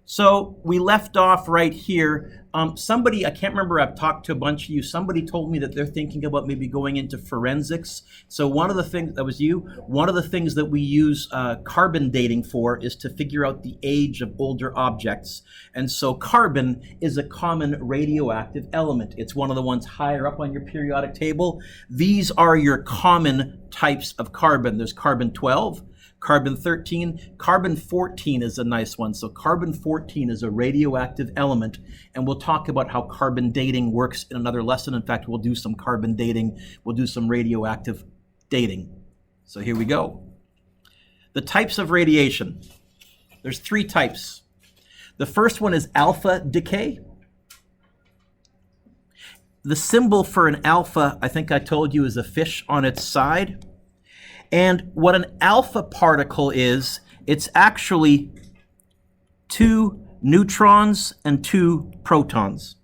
So we left off right here. Somebody, I can't remember, I've talked to a bunch of you, somebody told me that they're thinking about maybe going into forensics. So one of the things, that was you, one of the things that we use carbon dating for is to figure out the age of older objects. And so carbon is a common radioactive element. It's one of the ones higher up on your periodic table. These are your common types of carbon. There's carbon-12. Carbon-13, carbon-14 is a nice one. So carbon-14 is a radioactive element, and we'll talk about how carbon dating works in another lesson. In fact, we'll do some carbon dating. We'll do some radioactive dating. So here we go. The types of radiation. There's 3 types. The first one is alpha decay. The symbol for an alpha, I think I told you, is a fish on its side. And what an alpha particle is, it's actually 2 neutrons and 2 protons.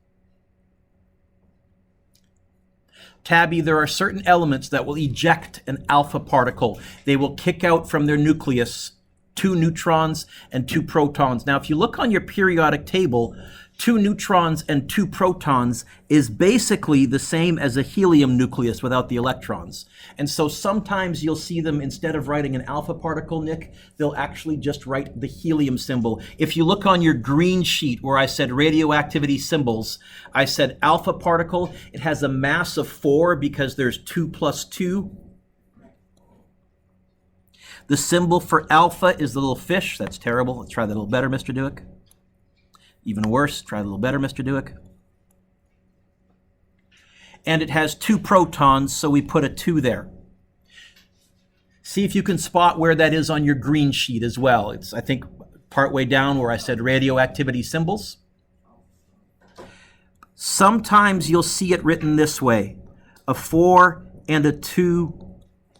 Tabby, there are certain elements that will eject an alpha particle. They will kick out from their nucleus 2 neutrons and 2 protons. Now, if you look on your periodic table, 2 neutrons and 2 protons is basically the same as a helium nucleus without the electrons. And so sometimes you'll see them, instead of writing an alpha particle, Nick, they'll actually just write the helium symbol. If you look on your green sheet where I said radioactivity symbols, I said alpha particle. It has a mass of 4 because there's 2 plus 2. The symbol for alpha is the little fish. That's terrible. Let's try that a little better, Mr. Dewick. Even worse, try a little better, Mr. Dewick. And it has 2 protons, so we put a 2 there. See if you can spot where that is on your green sheet as well. It's, I think, partway down where I said radioactivity symbols. Sometimes you'll see it written this way, a 4 and a 2,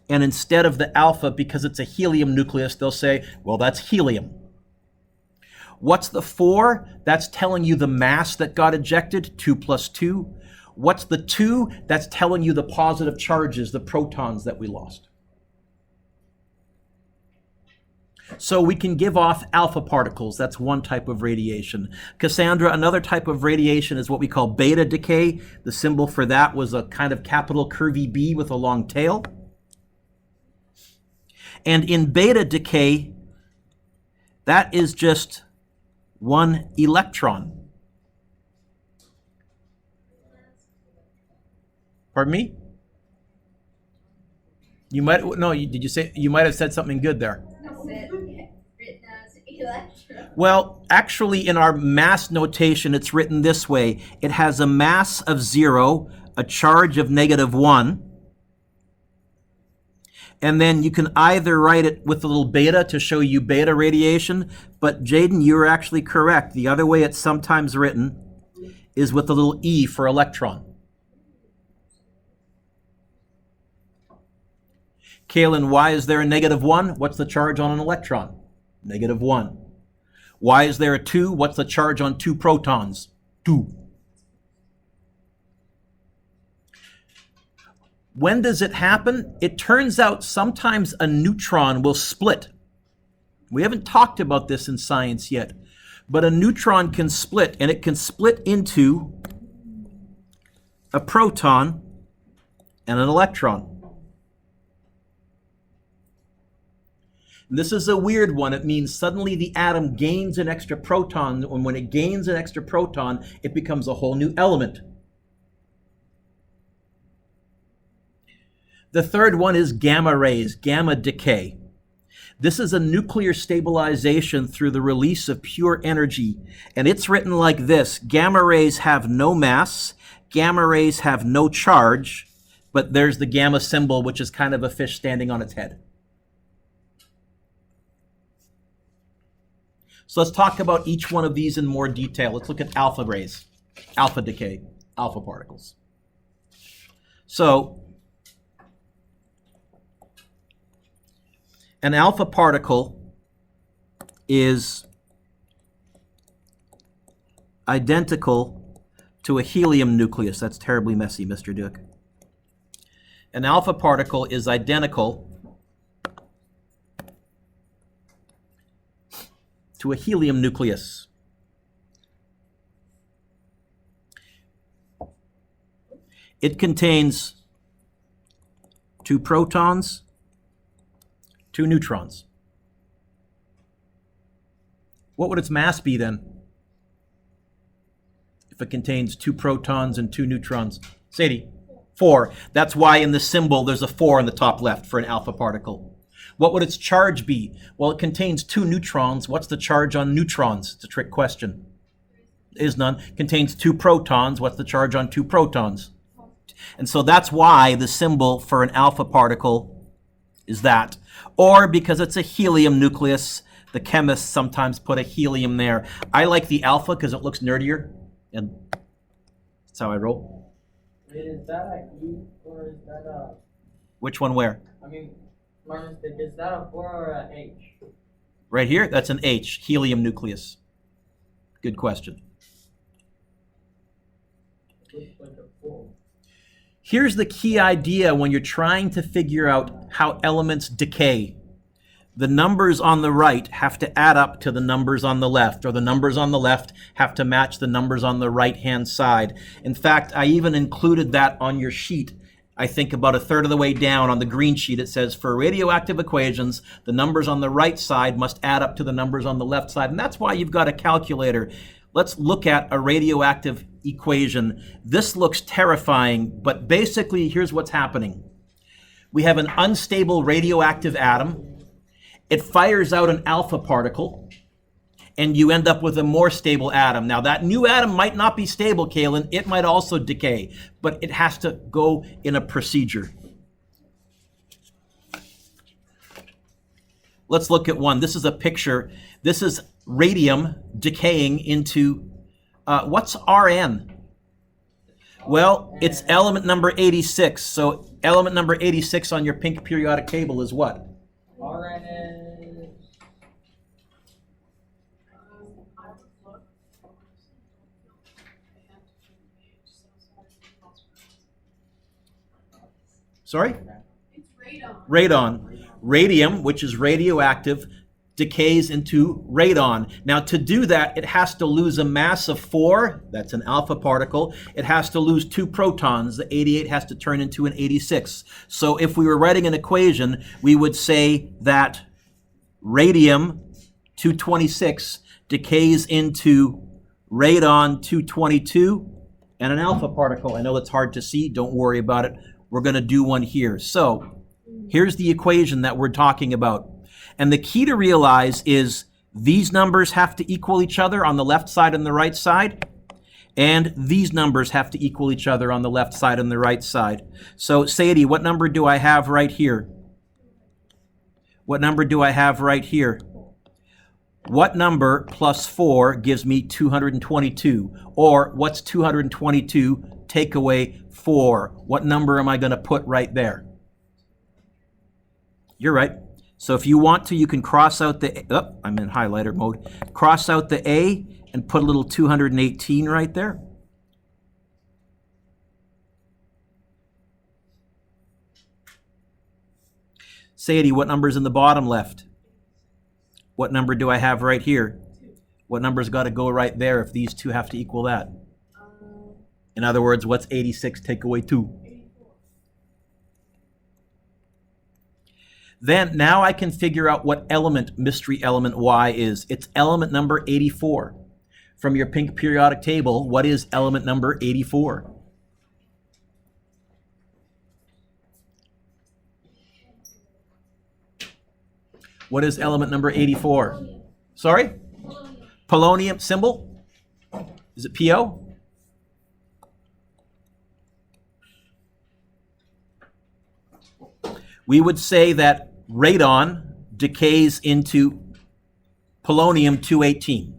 and instead of the alpha, because it's a helium nucleus, they'll say, well, that's helium. What's the 4? That's telling you the mass that got ejected, 2 plus 2. What's the 2? That's telling you the positive charges, the protons that we lost. So we can give off alpha particles. That's one type of radiation. Cassandra, another type of radiation is what we call beta decay. The symbol for that was a kind of capital curvy B with a long tail. And in beta decay, that is just 1 electron. Pardon me? You might, no, did you say, you might have said something good there. Written as electron. Well, actually in our mass notation, it's written this way. It has a mass of 0, a charge of -1, and then you can either write it with a little beta to show you beta radiation, but Jaden, you're actually correct. The other way it's sometimes written is with a little E for electron. Kaylin, why is there a -1? What's the charge on an electron? -1. Why is there a 2? What's the charge on 2 protons? 2. When does it happen? It turns out sometimes a neutron will split. We haven't talked about this in science yet, but a neutron can split, and it can split into a proton and an electron. And this is a weird one. It means suddenly the atom gains an extra proton, and when it gains an extra proton, it becomes a whole new element. The third one is gamma rays, gamma decay. This is a nuclear stabilization through the release of pure energy. And it's written like this: gamma rays have no mass, gamma rays have no charge, but there's the gamma symbol, which is kind of a fish standing on its head. So let's talk about each one of these in more detail. Let's look at alpha rays, alpha decay, alpha particles. So an alpha particle is identical to a helium nucleus. That's terribly messy, Mr. Duke. An alpha particle is identical to a helium nucleus. It contains 2 protons, 2 neutrons. What would its mass be then? If it contains 2 protons and 2 neutrons. Sadie? 4. That's why in the symbol there's a 4 on the top left for an alpha particle. What would its charge be? Well, it contains 2 neutrons. What's the charge on neutrons? It's a trick question. Is none. Contains 2 protons. What's the charge on 2 protons? And so that's why the symbol for an alpha particle is that. Or because it's a helium nucleus, the chemists sometimes put a helium there. I like the alpha because it looks nerdier, and that's how I roll. Wait, is that a E or is that a... Which one where? I mean, my mistake, is that a 4 or a H? Right here, that's an H, helium nucleus. Good question. It looks like a 4. Here's the key idea when you're trying to figure out how elements decay. The numbers on the right have to add up to the numbers on the left, or the numbers on the left have to match the numbers on the right-hand side. In fact, I even included that on your sheet. I think about a third of the way down on the green sheet, it says for radioactive equations, the numbers on the right side must add up to the numbers on the left side. And that's why you've got a calculator. Let's look at a radioactive equation. This looks terrifying, but basically here's what's happening. We have an unstable radioactive atom. It fires out an alpha particle, and you end up with a more stable atom. Now, that new atom might not be stable, Kaylin. It might also decay, but it has to go in a procedure. Let's look at one. This is a picture. This is radium decaying into, what's Rn? Well, it's element number 86. So element number 86 on your pink periodic table is what? Rn is... Sorry? It's radon. Radon. Radium, which is radioactive, decays into radon. Now, to do that, it has to lose a mass of 4. That's an alpha particle. It has to lose 2 protons. The 88 has to turn into an 86. So if we were writing an equation, we would say that radium-226 decays into radon-222 and an alpha particle. I know that's hard to see. Don't worry about it. We're going to do one here. So here's the equation that we're talking about. And the key to realize is these numbers have to equal each other on the left side and the right side. And these numbers have to equal each other on the left side and the right side. So Sadie, what number do I have right here? What number do I have right here? What number plus 4 gives me 222? Or what's 222 take away 4? What number am I going to put right there? You're right. So if you want to, you can cross out the, I'm in highlighter mode. Cross out the A and put a little 218 right there. Sadie, what number's in the bottom left? What number do I have right here? What number's got to go right there if these two have to equal that? In other words, what's 86 take away 2? Then now I can figure out what element mystery element Y is. It's element number 84. From your pink periodic table, what is element number 84? What is element number 84? Sorry? Polonium symbol? Is it PO? We would say that radon decays into polonium-218.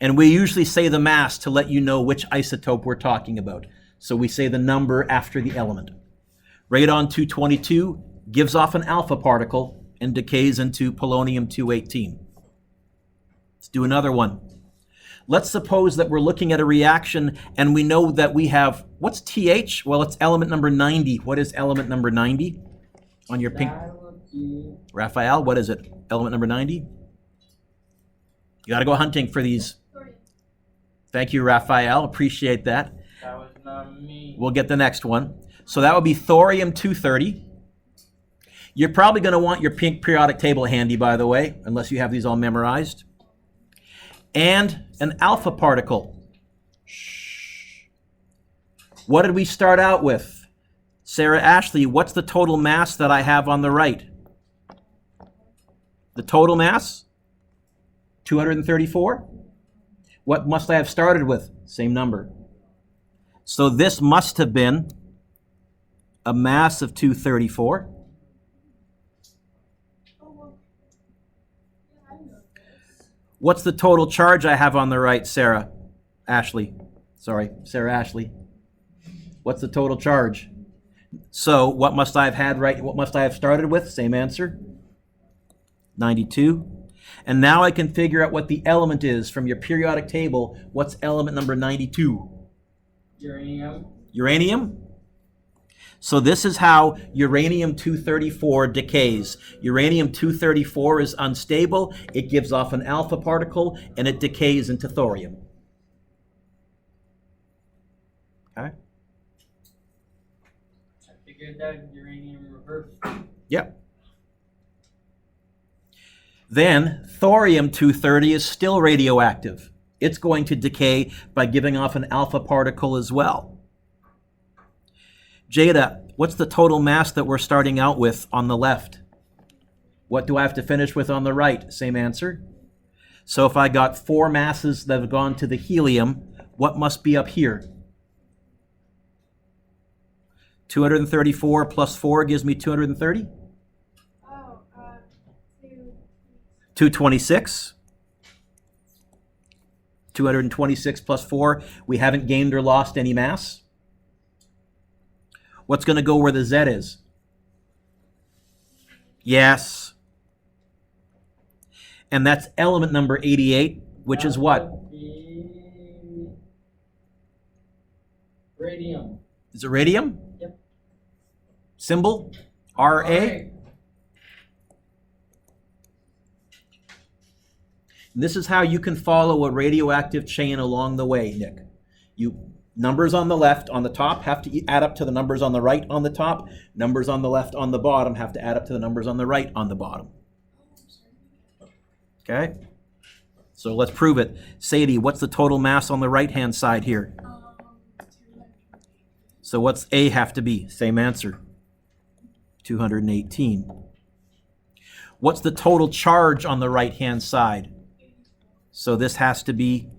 And we usually say the mass to let you know which isotope we're talking about. So we say the number after the element. Radon-222 gives off an alpha particle and decays into polonium-218. Let's do another one. Let's suppose that we're looking at a reaction and we know that we have, what's TH? Well, it's element number 90. What is element number 90? On your pink, Raphael, what is it? Element number 90? You got to go hunting for these. Thank you, Raphael. Appreciate that. That was not me. We'll get the next one. So that would be thorium-230. You're probably going to want your pink periodic table handy, by the way, unless you have these all memorized. And an alpha particle. Shh. What did we start out with? Sarah Ashley, what's the total mass that I have on the right? The total mass? 234. What must I have started with? Same number. So this must have been a mass of 234. What's the total charge I have on the right, Sarah Ashley? Sorry, Sarah Ashley. What's the total charge? So what must I have had right? What must I have started with? Same answer. 92. And now I can figure out what the element is from your periodic table. What's element number 92? Uranium. Uranium? So this is how uranium-234 decays. Uranium-234 is unstable. It gives off an alpha particle, and it decays into thorium. Okay? I figured that uranium reversed. Yep. Then thorium-230 is still radioactive. It's going to decay by giving off an alpha particle as well. Jada, what's the total mass that we're starting out with on the left? What do I have to finish with on the right? Same answer. So if I got 4 masses that have gone to the helium, what must be up here? 234 plus 4 gives me 230? 226. 226 plus 4. We haven't gained or lost any mass. What's going to go where the Z is? Yes. And that's element number 88, which is what? Radium. Is it radium? Yep. Symbol? Ra? Right. And this is how you can follow a radioactive chain along the way, Nick. Numbers on the left on the top have to add up to the numbers on the right on the top. Numbers on the left on the bottom have to add up to the numbers on the right on the bottom. Okay? So let's prove it. Sadie, what's the total mass on the right-hand side here? So what's A have to be? Same answer. 218. What's the total charge on the right-hand side? So this has to be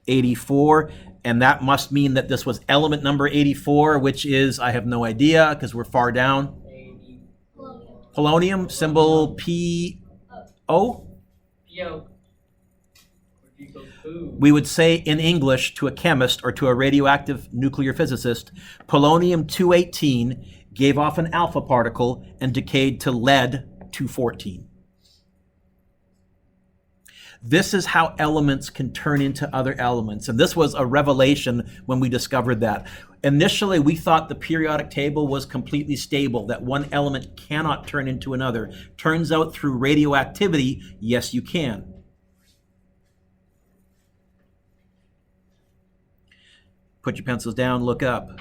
84. And that must mean that this was element number 84, which is, I have no idea, because we're far down. Polonium, symbol P-O? Yo. We would say in English to a chemist or to a radioactive nuclear physicist, polonium-218 gave off an alpha particle and decayed to lead-214. This is how elements can turn into other elements. And this was a revelation when we discovered that. Initially, we thought the periodic table was completely stable, that one element cannot turn into another. Turns out through radioactivity, yes, you can. Put your pencils down, look up.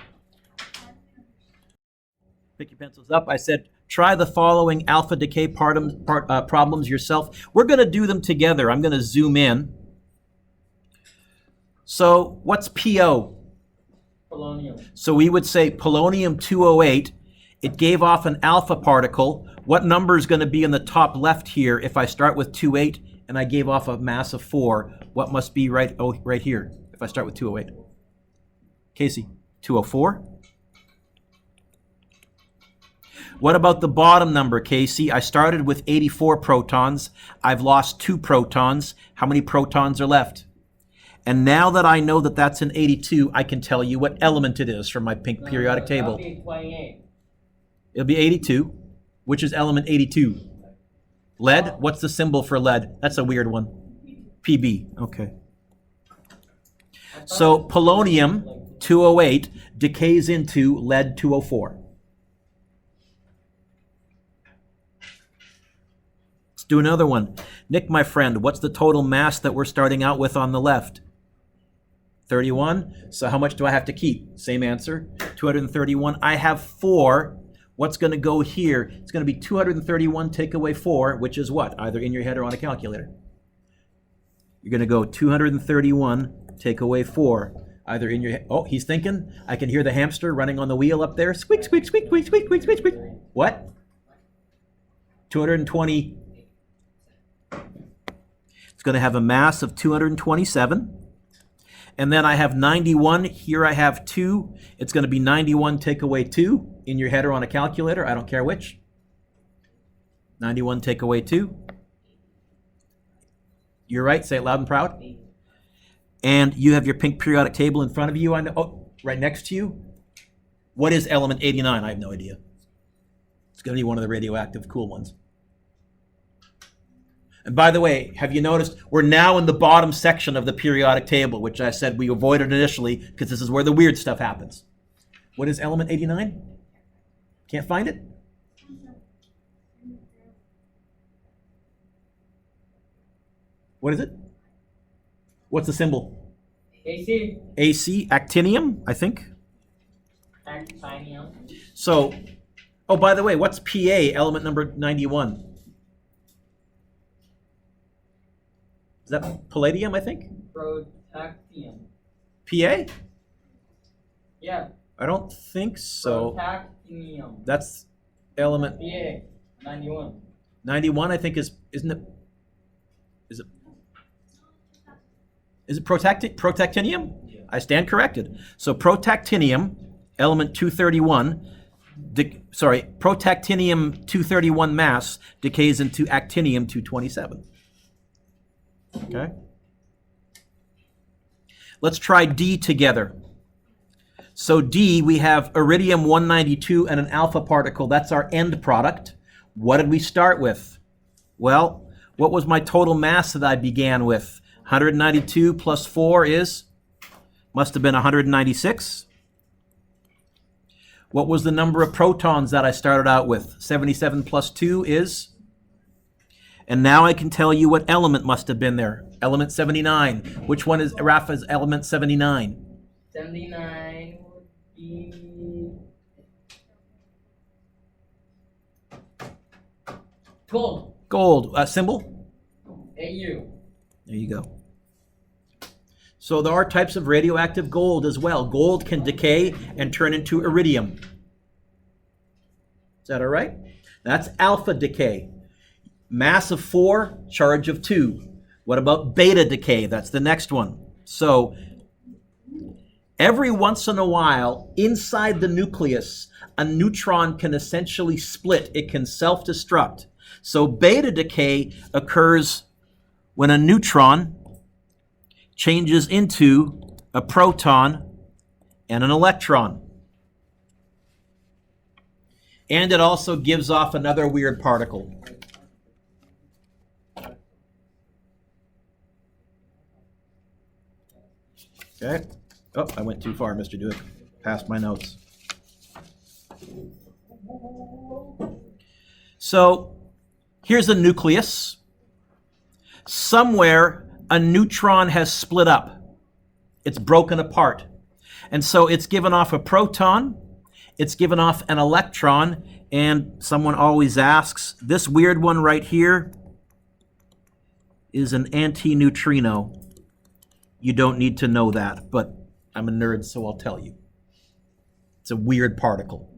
Pick your pencils up. I said, try the following alpha decay problems yourself. We're going to do them together. I'm going to zoom in. So what's PO? Polonium. So we would say polonium-208. It gave off an alpha particle. What number is going to be in the top left here if I start with 28 and I gave off a mass of 4? What must be right here if I start with 208? Casey, 204? What about the bottom number, Casey? I started with 84 protons. I've lost 2 protons. How many protons are left? And now that I know that that's an 82, I can tell you what element it is from my pink periodic table. That'll be 28. It'll be 82. Which is element 82? Lead? What's the symbol for lead? That's a weird one. PB. Okay. So polonium-208 decays into lead-204. Do another one. Nick, my friend, what's the total mass that we're starting out with on the left? 31. So how much do I have to keep? Same answer, 231. I have 4. What's going to go here? It's going to be 231 take away 4, which is what? Either in your head or on a calculator. You're going to go 231 take away 4, either in your head. Oh, he's thinking. I can hear the hamster running on the wheel up there. Squeak, squeak, squeak, squeak, squeak, squeak, squeak, squeak. What? 220. It's going to have a mass of 227. And then I have 91. Here I have 2. It's going to be 91 take away 2 in your head or on a calculator. I don't care which. 91 take away 2. You're right. Say it loud and proud. And you have your pink periodic table in front of you. I know. Oh, right next to you. What is element 89? I have no idea. It's going to be one of the radioactive cool ones. And by the way, have you noticed we're now in the bottom section of the periodic table, which I said we avoided initially because this is where the weird stuff happens. What is element 89? Can't find it? What is it? What's the symbol? AC. AC, actinium, I think. Actinium. So, oh, by the way, what's PA, element number 91? Is that palladium, I think? Protactium. PA? Yeah. I don't think so. Protactinium. That's element PA. 91. 91, I think isn't it? Is it protactinium? Yeah. I stand corrected. So protactinium, element 231, protactinium 231 mass decays into actinium 227. Okay. Let's try D together. So D, we have iridium 192 and an alpha particle. That's our end product. What did we start with? Well, what was my total mass that I began with? 192 plus 4 must have been 196. What was the number of protons that I started out with? 77 plus 2 is? And now I can tell you what element must have been there. Element 79. Which one is Rafa's element 79? 79 would be gold. Gold. Symbol? AU. There you go. So there are types of radioactive gold as well. Gold can decay and turn into iridium. Is that all right? That's alpha decay. Mass of 4, charge of 2. What about beta decay? That's the next one. So every once in a while, inside the nucleus, a neutron can essentially split. It can self-destruct. So beta decay occurs when a neutron changes into a proton and an electron. And it also gives off another weird particle. Okay. Oh, I went too far, Mr. Dewick. Passed my notes. So here's a nucleus. Somewhere a neutron has split up. It's broken apart. And so it's given off a proton, it's given off an electron, and someone always asks, this weird one right here is an antineutrino. You don't need to know that, but I'm a nerd, so I'll tell you. It's a weird particle.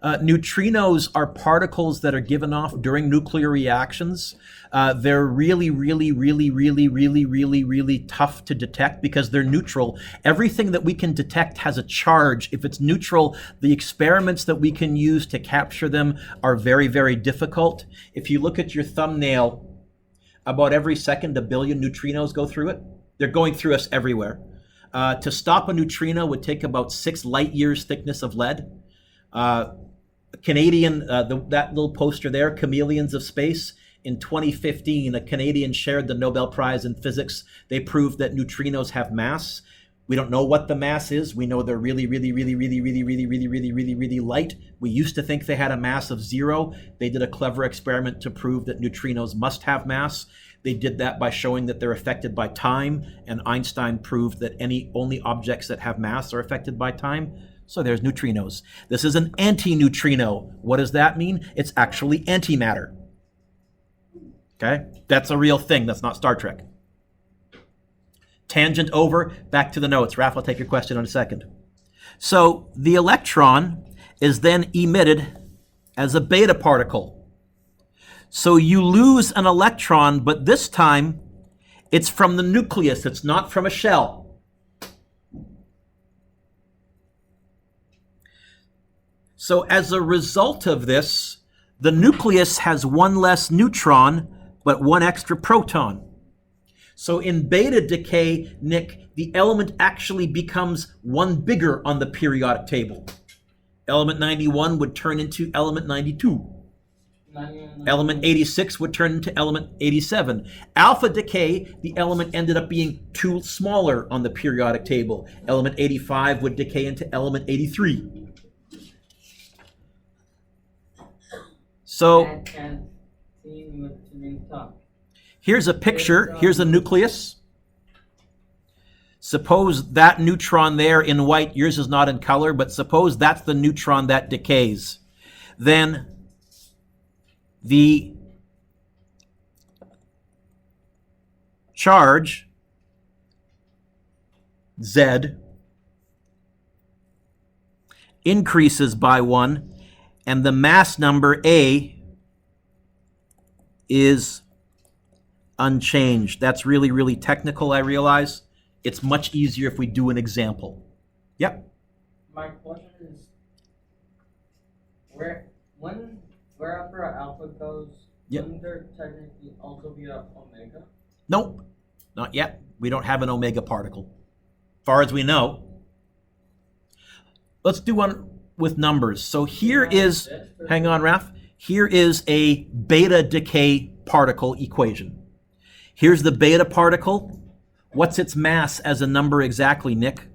Neutrinos are particles that are given off during nuclear reactions. They're really, really, really, really, really, really, really tough to detect because they're neutral. Everything that we can detect has a charge. If it's neutral, the experiments that we can use to capture them are very, very difficult. If you look at your thumbnail, about every second, 1 billion neutrinos go through it. They're going through us everywhere. To stop a neutrino would take about 6 light years thickness of lead. Canadian, that little poster there, Chameleons of Space, in 2015, a Canadian shared the Nobel Prize in Physics. They proved that neutrinos have mass. We don't know what the mass is. We know they're really, really, really, really, really, really, really, really, really, really light. We used to think they had a mass of 0. They did a clever experiment to prove that neutrinos must have mass. They did that by showing that they're affected by time, and Einstein proved that only objects that have mass are affected by time. So there's neutrinos. This is an antineutrino. What does that mean? It's actually antimatter. Okay? That's a real thing. That's not Star Trek. Tangent over. Back to the notes. Raph, I'll take your question in a second. So the electron is then emitted as a beta particle. So you lose an electron, but this time it's from the nucleus. It's not from a shell. So as a result of this, the nucleus has one less neutron, but one extra proton. So in beta decay, Nick, the element actually becomes one bigger on the periodic table. Element 91 would turn into element 92. Element 86 would turn into element 87. Alpha decay, the element ended up being two smaller on the periodic table. Element 85 would decay into element 83. So here's a picture. Here's a nucleus. Suppose that neutron there in white, yours is not in color, but suppose that's the neutron that decays. Then the charge, Z, increases by 1, and the mass number, A, is unchanged. That's really, really technical, I realize. It's much easier if we do an example. Yep. My question is, wherever alpha goes, yep. Wouldn't there technically also be an omega? Nope, not yet. We don't have an omega particle, far as we know. Let's do one with numbers. So here is, hang on, Raph. Here is a beta decay particle equation. Here's the beta particle. What's its mass as a number exactly, Nick?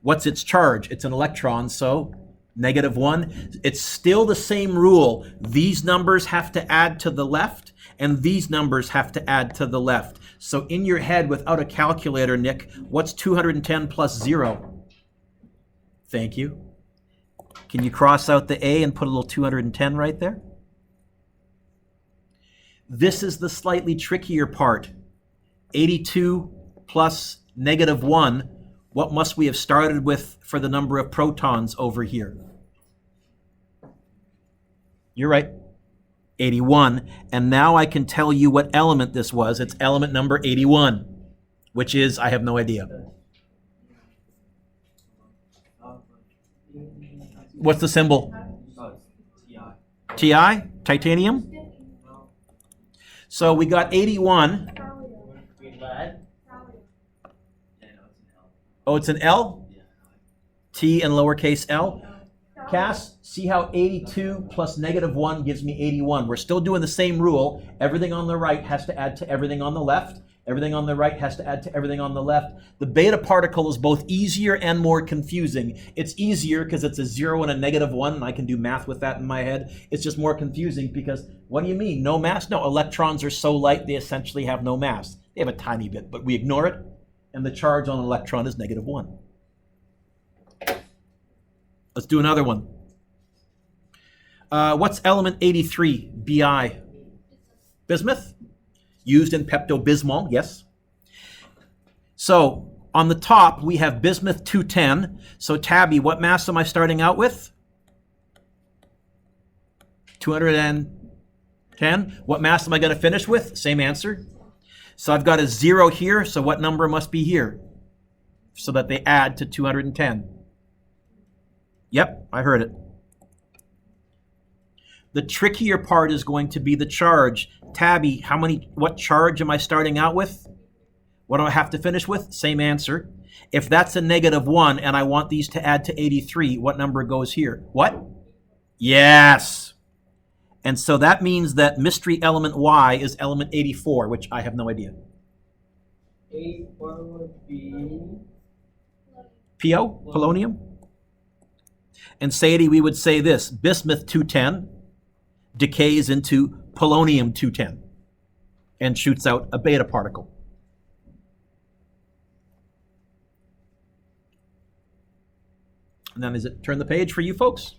What's its charge? It's an electron, so -1. It's still the same rule. These numbers have to add to the left, and these numbers have to add to the left. So in your head, without a calculator, Nick, what's 210 plus 0? Thank you. Can you cross out the A and put a little 210 right there? This is the slightly trickier part. 82 plus -1. What must we have started with for the number of protons over here? You're right, 81. And now I can tell you what element this was. It's element number 81, which is, I have no idea. What's the symbol? TI? Titanium? So we got 81. Oh, it's an L? T and lowercase l? Cass, see how 82 plus -1 gives me 81. We're still doing the same rule. Everything on the right has to add to everything on the left. Everything on the right has to add to everything on the left. The beta particle is both easier and more confusing. It's easier because it's a 0 and a -1, and I can do math with that in my head. It's just more confusing because, what do you mean, no mass? No, electrons are so light they essentially have no mass. They have a tiny bit, but we ignore it, and the charge on an electron is -1. Let's do another one. What's element 83, Bi? Bismuth? Used in Pepto-Bismol, yes. So on the top, we have bismuth 210. So Tabby, what mass am I starting out with? 210. What mass am I going to finish with? Same answer. So I've got a 0 here, so what number must be here? So that they add to 210. Yep, I heard it. The trickier part is going to be the charge. Tabby, what charge am I starting out with? What do I have to finish with? Same answer. If that's a -1 and I want these to add to 83, what number goes here? What? Yes. And so that means that mystery element Y is element 84, which I have no idea. 84 would be PO, polonium. And Sadie, we would say this: bismuth 210 decays into polonium 210. and shoots out a beta particle. And then is it turn the page for you folks?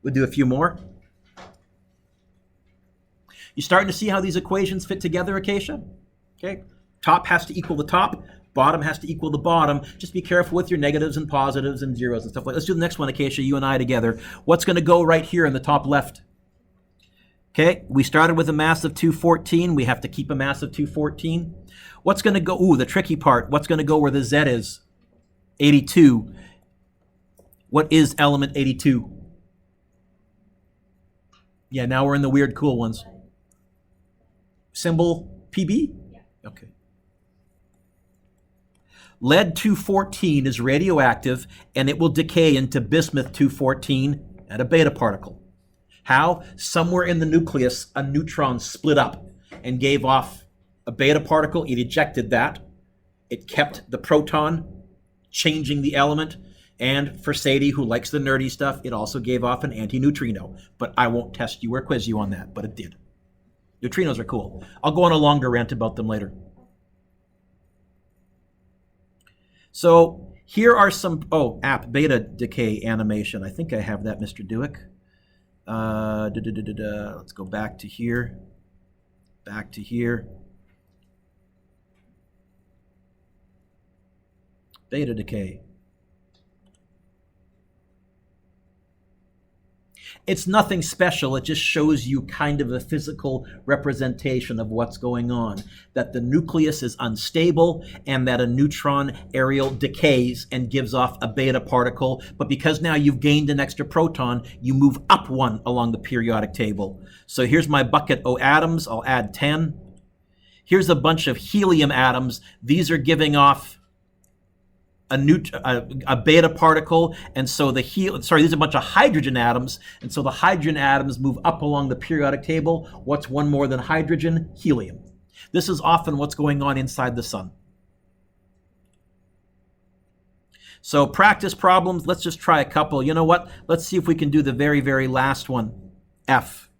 We'll do a few more. You starting to see how these equations fit together, Acacia? Okay. Top has to equal the top. Bottom has to equal the bottom. Just be careful with your negatives and positives and zeros and stuff like that. Let's do the next one, Acacia, you and I together. What's going to go right here in the top left? Okay, we started with a mass of 214. We have to keep a mass of 214. What's going to go, ooh, the tricky part. What's going to go where the Z is? 82. What is element 82? Yeah, now we're in the weird cool ones. Symbol PB? Yeah. Okay. Lead-214 is radioactive, and it will decay into bismuth-214 at a beta particle. How? Somewhere in the nucleus, a neutron split up and gave off a beta particle. It ejected that. It kept the proton, changing the element. And for Sadie, who likes the nerdy stuff, it also gave off an antineutrino. But I won't test you or quiz you on that, but it did. Neutrinos are cool. I'll go on a longer rant about them later. So here are some, app beta decay animation. I think I have that, Mr. Dewick. Let's go back to here. Back to here. Beta decay. It's nothing special. It just shows you kind of a physical representation of what's going on. That the nucleus is unstable and that a neutron aerial decays and gives off a beta particle. But because now you've gained an extra proton, you move up one along the periodic table. So here's my bucket O atoms. I'll add 10. Here's a bunch of helium atoms. These are giving off a beta particle, and so there's a bunch of hydrogen atoms, and so the hydrogen atoms move up along the periodic table. What's one more than hydrogen? Helium. This is often what's going on inside the sun. So practice problems, let's just try a couple. You know what? Let's see if we can do the very, very last one. F.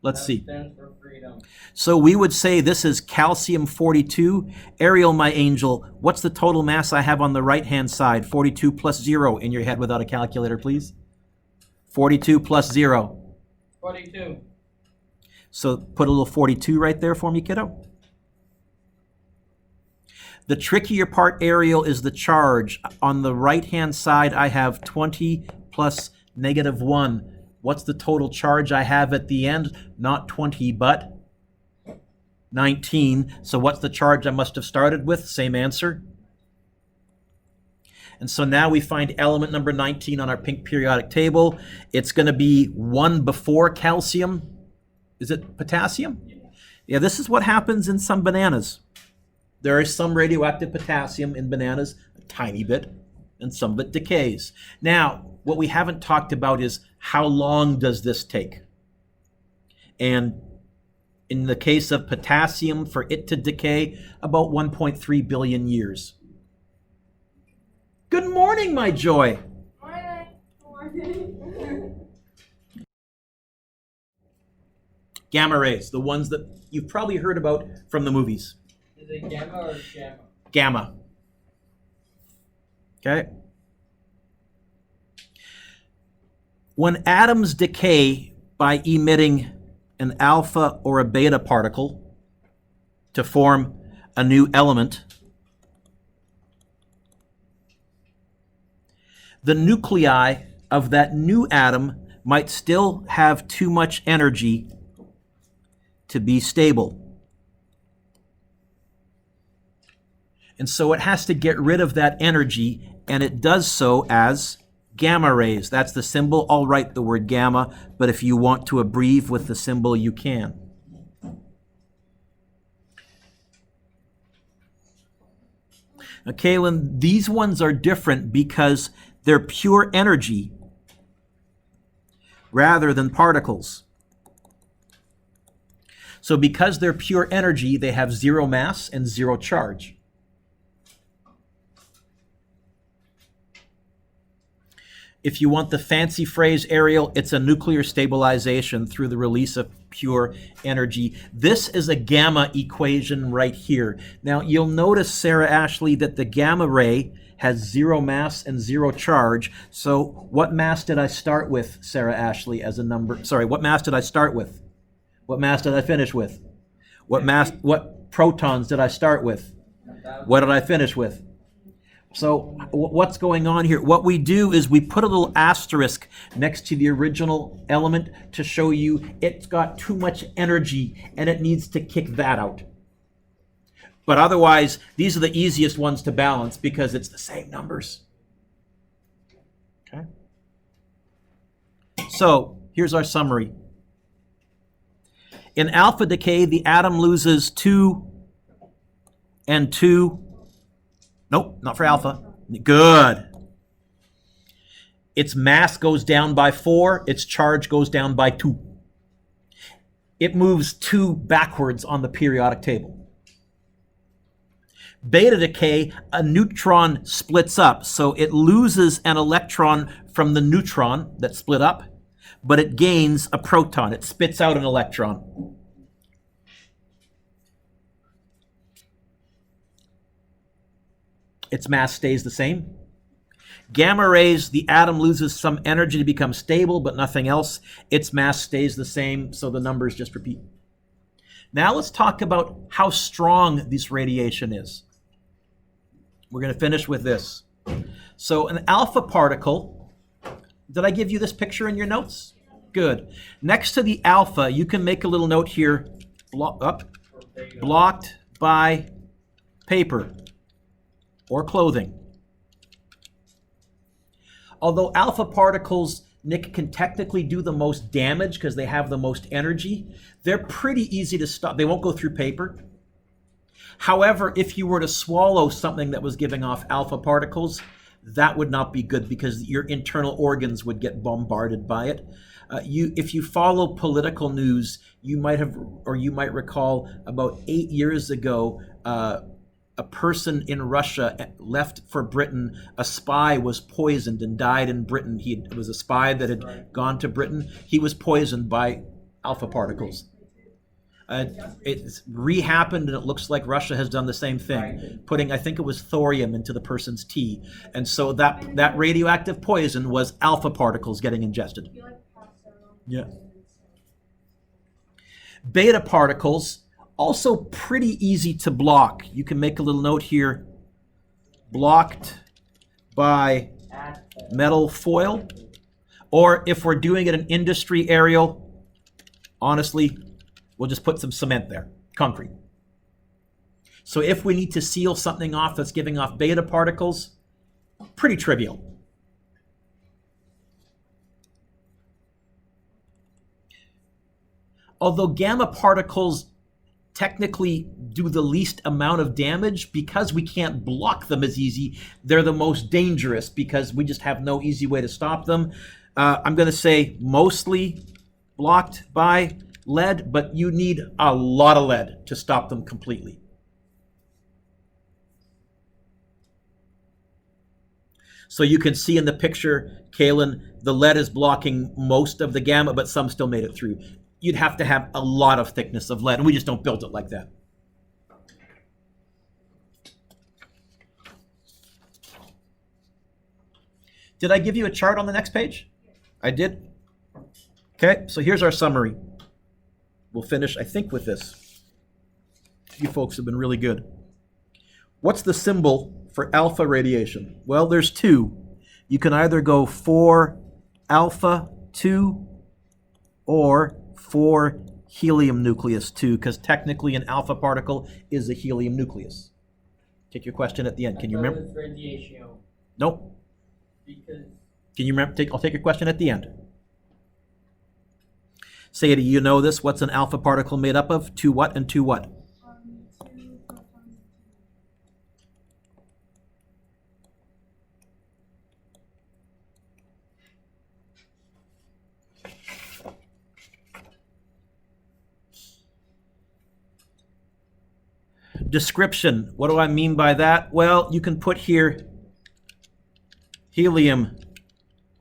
Let's see. Stands for freedom. So we would say this is calcium-42. Ariel, my angel, what's the total mass I have on the right-hand side? 42 plus 0 in your head without a calculator, please. 42 plus 0. 42. So put a little 42 right there for me, kiddo. The trickier part, Ariel, is the charge. On the right-hand side, I have 20 plus -1. What's the total charge I have at the end? Not 20, but 19. So what's the charge I must have started with? Same answer. And so now we find element number 19 on our pink periodic table. It's going to be 1 before calcium. Is it potassium? Yeah, this is what happens in some bananas. There is some radioactive potassium in bananas, a tiny bit, and some of it decays. Now, what we haven't talked about is how long does this take? And in the case of potassium, for it to decay, about 1.3 billion years. Good morning, my joy. Gamma rays, the ones that you've probably heard about from the movies. Is it gamma or gamma? Gamma. Okay. When atoms decay by emitting an alpha or a beta particle to form a new element, the nuclei of that new atom might still have too much energy to be stable. And so it has to get rid of that energy, and it does so as gamma rays. That's the symbol. I'll write the word gamma, but if you want to abbreviate with the symbol, you can. Now, Kaylin, these ones are different because they're pure energy rather than particles. So because they're pure energy, they have 0 mass and 0 charge. If you want the fancy phrase, Ariel, it's a nuclear stabilization through the release of pure energy. This is a gamma equation right here. Now, you'll notice, Sarah Ashley, that the gamma ray has 0 mass and 0 charge. So what mass did I start with, Sarah Ashley, as a number? Sorry, what mass did I start with? What mass did I finish with? What protons did I start with? What did I finish with? So what's going on here? What we do is we put a little asterisk next to the original element to show you it's got too much energy and it needs to kick that out. But otherwise, these are the easiest ones to balance because it's the same numbers. Okay. So here's our summary. In alpha decay, the atom loses 2 and 2. Nope, not for alpha. Good. Its mass goes down by 4. Its charge goes down by 2. It moves 2 backwards on the periodic table. Beta decay, a neutron splits up. So it loses an electron from the neutron that split up, but it gains a proton. It spits out an electron. Its mass stays the same. Gamma rays, the atom loses some energy to become stable, but nothing else. Its mass stays the same, so the numbers just repeat. Now let's talk about how strong this radiation is. We're going to finish with this. So an alpha particle, did I give you this picture in your notes? Good. Next to the alpha, you can make a little note here, blocked by paper or clothing. Although alpha particles, Nick, can technically do the most damage because they have the most energy, they're pretty easy to stop. They won't go through paper. However, if you were to swallow something that was giving off alpha particles, that would not be good because your internal organs would get bombarded by it. If you follow political news, you might recall about 8 years ago, a person in Russia left for Britain. A spy was poisoned and died in Britain. It was a spy that had gone to Britain. He was poisoned by alpha particles. It's re-happened, and it looks like Russia has done the same thing, putting, I think it was thorium into the person's tea. And so that radioactive poison was alpha particles getting ingested. Yeah. Beta particles, also pretty easy to block. You can make a little note here. Blocked by metal foil. Or if we're doing it in industry, Ariel, honestly, we'll just put some cement there, concrete. So if we need to seal something off that's giving off beta particles, pretty trivial. Although gamma particles technically do the least amount of damage, because we can't block them as easy, they're the most dangerous because we just have no easy way to stop them. I'm going to say mostly blocked by lead, but you need a lot of lead to stop them completely. So you can see in the picture, Kaylin, the lead is blocking most of the gamma, but some still made it through. You'd have to have a lot of thickness of lead, and we just don't build it like that. Did I give you a chart on the next page? I did? Okay, so here's our summary. We'll finish, I think, with this. You folks have been really good. What's the symbol for alpha radiation? Well, there's two. You can either go 4 alpha 2 or 4 helium nucleus 2, because technically an alpha particle is a helium nucleus. Take your question at the end. Can you remember? Radiation. Nope. Because. Can you remember? I'll take your question at the end. Say it. You know this. What's an alpha particle made up of? 2 what and 2 what? 2 protons. Description. What do I mean by that? Well, you can put here helium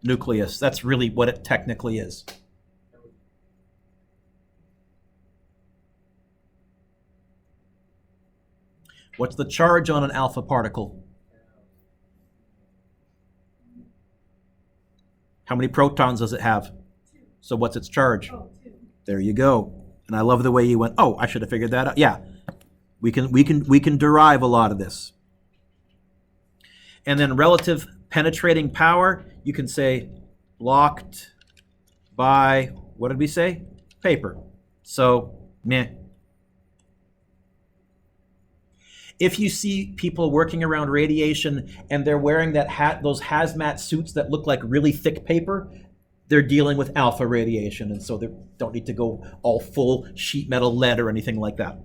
nucleus. That's really what it technically is. What's the charge on an alpha particle? How many protons does it have? So what's its charge? Oh, 2. There you go. And I love the way you went, oh, I should have figured that out. Yeah. We can derive a lot of this. And then relative penetrating power, you can say blocked by, what did we say? Paper. So, meh. If you see people working around radiation and they're wearing those hazmat suits that look like really thick paper, they're dealing with alpha radiation, and so they don't need to go all full sheet metal lead or anything like that.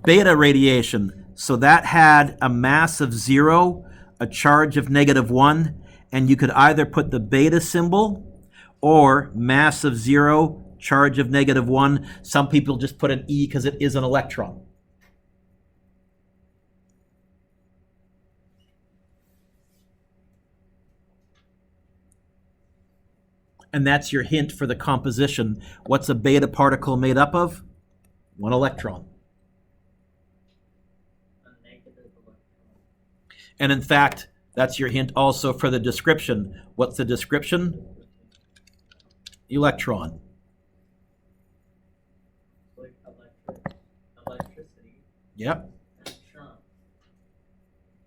Beta radiation, so that had a mass of 0, a charge of -1, and you could either put the beta symbol or mass of 0, charge of -1. Some people just put an E because it is an electron. And that's your hint for the composition. What's a beta particle made up of? 1 electron. And in fact, that's your hint also for the description. What's the description? Electron. Like electricity. Yep. Electron.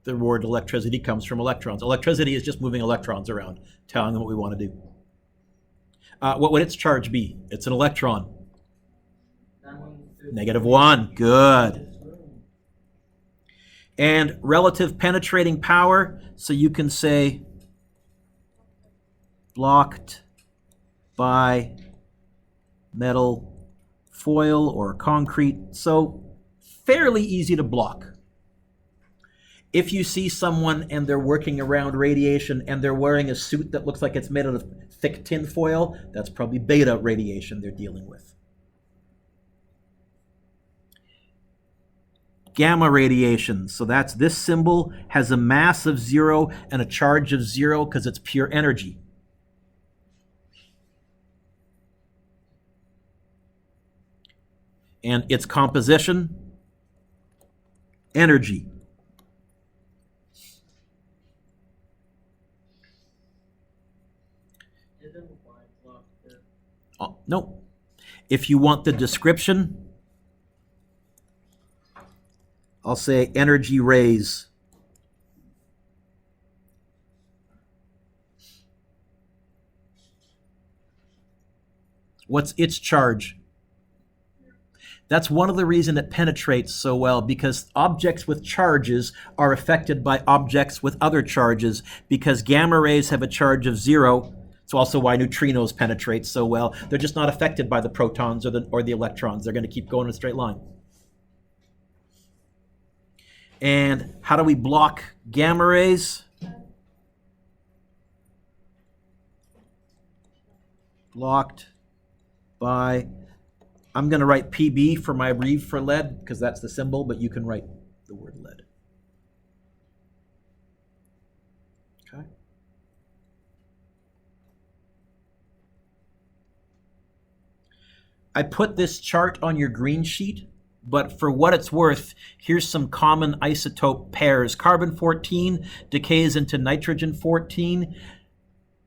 The word electricity comes from electrons. Electricity is just moving electrons around, telling them what we want to do. What would its charge be? It's an electron. -1. Good. And relative penetrating power, so you can say blocked by metal foil or concrete. So fairly easy to block. If you see someone and they're working around radiation and they're wearing a suit that looks like it's made out of thick tin foil, that's probably beta radiation they're dealing with. Gamma radiation, so that's this symbol, has a mass of 0 and a charge of 0 because it's pure energy. And its composition, energy. Oh, no. If you want the description, I'll say energy rays. What's its charge? That's one of the reasons it penetrates so well, because objects with charges are affected by objects with other charges, because gamma rays have a charge of 0. It's also why neutrinos penetrate so well. They're just not affected by the protons or the electrons. They're going to keep going in a straight line. And how do we block gamma rays? Blocked by, I'm going to write PB for my reeve for lead, because that's the symbol, but you can write the word lead. Okay. I put this chart on your green sheet, but for what it's worth, here's some common isotope pairs. Carbon-14 decays into nitrogen-14.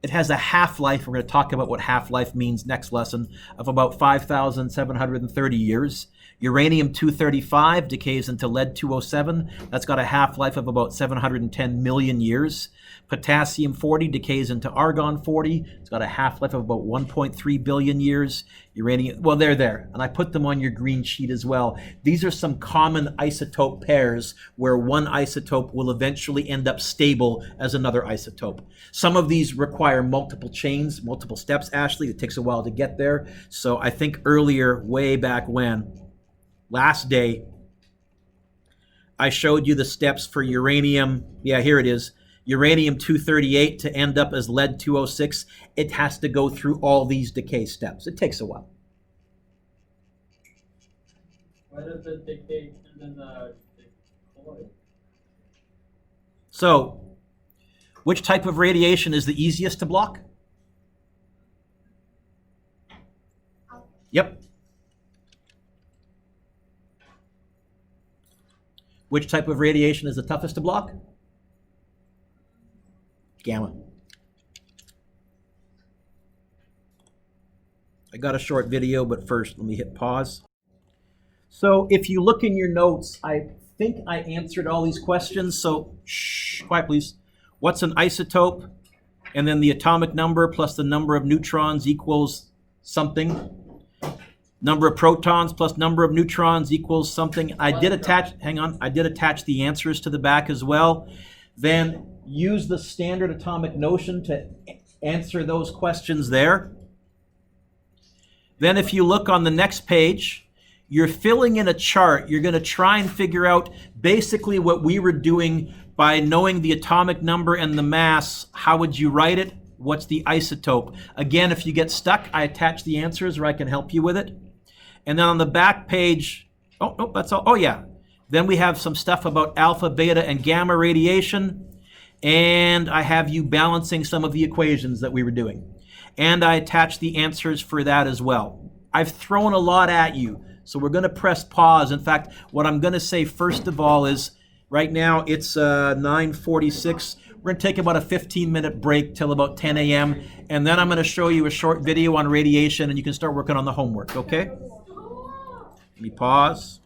It has a half-life, we're going to talk about what half-life means next lesson, of about 5,730 years. Uranium-235 decays into lead-207. That's got a half-life of about 710 million years. Potassium-40 decays into argon-40. It's got a half-life of about 1.3 billion years. Uranium, well, they're there, and I put them on your green sheet as well. These are some common isotope pairs where one isotope will eventually end up stable as another isotope. Some of these require multiple chains, multiple steps, Ashley. It takes a while to get there. So I think earlier, way back when, last day, I showed you the steps for uranium. Yeah, here it is. Uranium-238 to end up as lead-206. It has to go through all these decay steps. It takes a while. Why does the decay and then the coil? So, which type of radiation is the easiest to block? Yep. Which type of radiation is the toughest to block? Gamma. I got a short video, but first let me hit pause. So if you look in your notes, I think I answered all these questions, so shh, quiet please. What's an isotope? And then the atomic number plus the number of neutrons equals something. Number of protons plus number of neutrons equals something. I did attach the answers to the back as well. Then use the standard atomic notion to answer those questions there. Then if you look on the next page, you're filling in a chart. You're going to try and figure out basically what we were doing by knowing the atomic number and the mass. How would you write it? What's the isotope? Again, if you get stuck, I attach the answers or I can help you with it. And then on the back page, oh, no, that's all. Oh, yeah. Then we have some stuff about alpha, beta, and gamma radiation. And I have you balancing some of the equations that we were doing. And I attach the answers for that as well. I've thrown a lot at you, so we're going to press pause. In fact, what I'm going to say first of all is, right now it's 9:46. We're going to take about a 15-minute break till about 10 a.m. And then I'm going to show you a short video on radiation, and you can start working on the homework, okay? Let me pause.